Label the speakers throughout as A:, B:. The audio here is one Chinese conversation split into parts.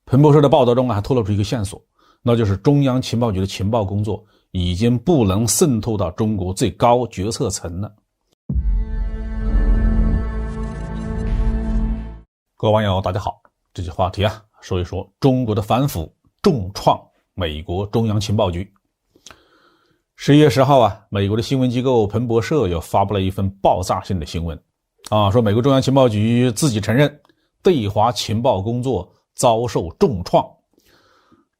A: 彭博社的报道中还透露出一个线索，那就是中央情报局的情报工作已经不能渗透到中国最高决策层了。各位网友大家好，这期话题说一说中国的反腐重创美国中央情报局。11月10号美国的新闻机构彭博社又发布了一份爆炸性的新闻说美国中央情报局自己承认对华情报工作遭受重创。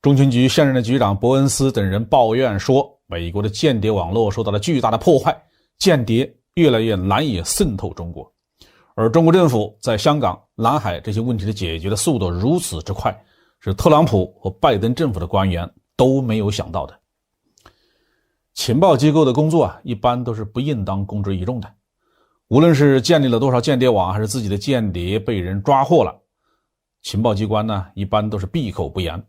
A: 中情局现任的局长伯恩斯等人抱怨说，美国的间谍网络受到了巨大的破坏，间谍越来越难以渗透中国，而中国政府在香港、南海这些问题的解决的速度如此之快，是特朗普和拜登政府的官员都没有想到的。情报机构的工作一般都是不应当公之于众的，无论是建立了多少间谍网，还是自己的间谍被人抓获了，情报机关一般都是闭口不言。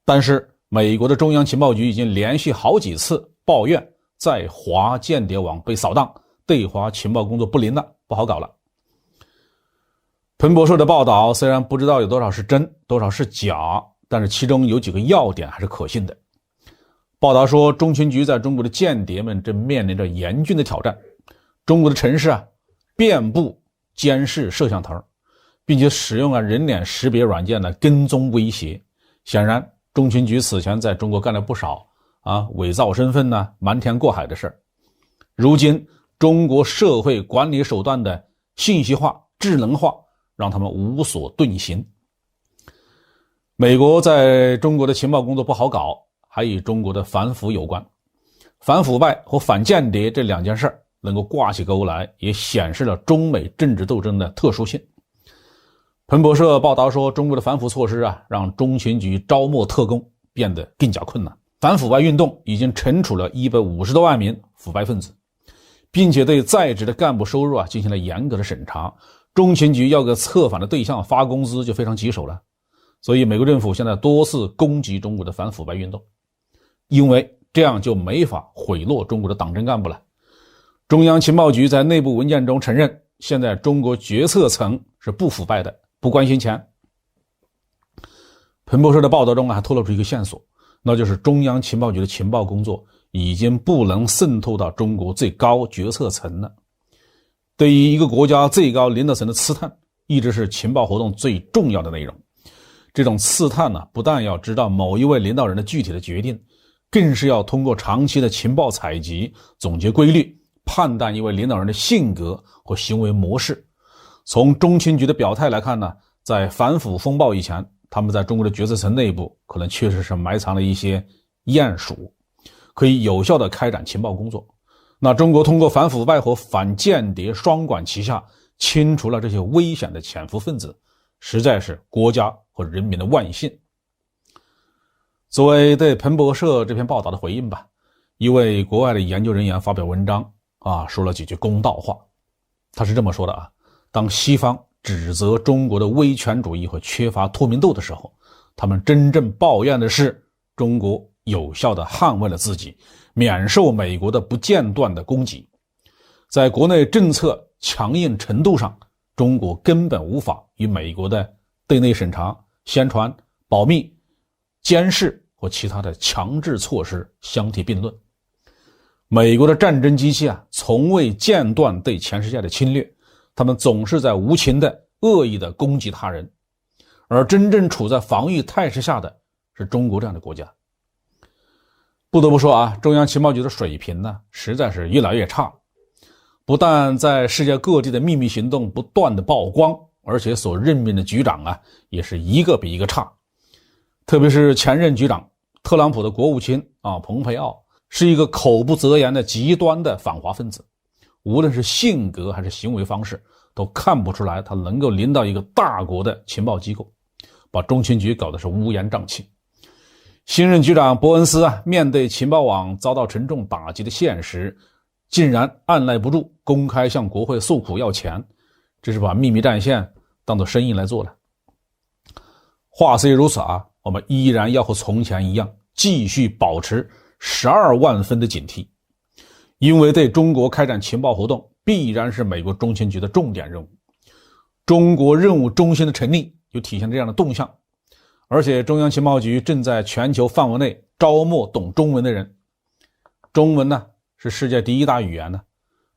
A: 但是美国的中央情报局已经连续好几次抱怨在华间谍网被扫荡，对华情报工作不灵了，不好搞了。彭博社的报道虽然不知道有多少是真多少是假，但是其中有几个要点还是可信的。报道说，中情局在中国的间谍们正面临着严峻的挑战，中国的城市遍布监视摄像头，并且使用人脸识别软件跟踪威胁。显然中情局此前在中国干了不少伪造身份瞒天过海的事儿。如今中国社会管理手段的信息化智能化让他们无所遁形。美国在中国的情报工作不好搞，还与中国的反腐有关。反腐败和反间谍这两件事能够挂起钩来，也显示了中美政治斗争的特殊性。彭博社报道说，中国的反腐措施让中情局招募特工变得更加困难。反腐败运动已经惩处了150多万名腐败分子，并且对在职的干部收入进行了严格的审查。中情局要给策反的对象发工资就非常棘手了。所以美国政府现在多次攻击中国的反腐败运动，因为这样就没法贿赂中国的党政干部了。中央情报局在内部文件中承认，现在中国决策层是不腐败的，不关心钱。彭博社的报道中还透露出一个线索，那就是中央情报局的情报工作已经不能渗透到中国最高决策层了。对于一个国家最高领导层的刺探，一直是情报活动最重要的内容。这种刺探不但要知道某一位领导人的具体的决定，更是要通过长期的情报采集总结规律，判断一位领导人的性格和行为模式。从中情局的表态来看在反腐风暴以前，他们在中国的决策层内部可能确实是埋藏了一些鼹鼠，可以有效地开展情报工作。那中国通过反腐败和反间谍双管齐下，清除了这些危险的潜伏分子，实在是国家和人民的万幸。作为对彭博社这篇报道的回应吧，一位国外的研究人员发表文章说了几句公道话。他是这么说的当西方指责中国的威权主义和缺乏透明度的时候，他们真正抱怨的是中国有效地捍卫了自己，免受美国的不间断的攻击。在国内政策强硬程度上，中国根本无法与美国的对内审查、宣传、保密、监视和其他的强制措施相提并论。美国的战争机器从未间断对全世界的侵略，他们总是在无情的恶意的攻击他人，而真正处在防御态势下的是中国这样的国家。不得不说中央情报局的水平实在是越来越差，不但在世界各地的秘密行动不断的曝光，而且所任命的局长也是一个比一个差。特别是前任局长特朗普的国务卿蓬佩奥，是一个口不择言的极端的反华分子，无论是性格还是行为方式，都看不出来他能够领导一个大国的情报机构，把中情局搞得是乌烟瘴气。新任局长伯恩斯面对情报网遭到沉重打击的现实，竟然按捺不住，公开向国会诉苦要钱，这是把秘密战线当作生意来做了。话虽如此我们依然要和从前一样，继续保持12万分的警惕，因为对中国开展情报活动必然是美国中情局的重点任务。中国任务中心的成立就体现这样的动向而且中央情报局正在全球范围内招募懂中文的人。中文呢是世界第一大语言呢，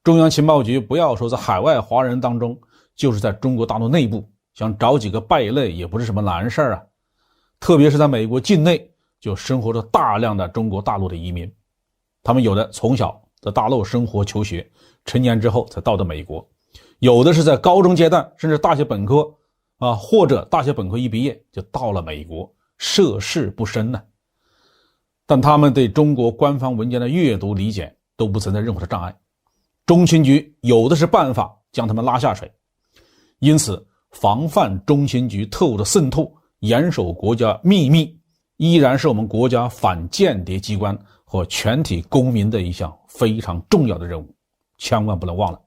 A: 中央情报局不要说在海外华人当中，就是在中国大陆内部想找几个败类也不是什么难事啊。特别是在美国境内就生活着大量的中国大陆的移民，他们有的从小在大陆生活求学，成年之后才到的美国，有的是在高中阶段甚至大学本科或者大学本科一毕业就到了美国，涉世不深呢。但他们对中国官方文件的阅读理解都不存在任何的障碍，中情局有的是办法将他们拉下水。因此防范中情局特务的渗透，严守国家秘密，依然是我们国家反间谍机关和全体公民的一项非常重要的任务，千万不能忘了。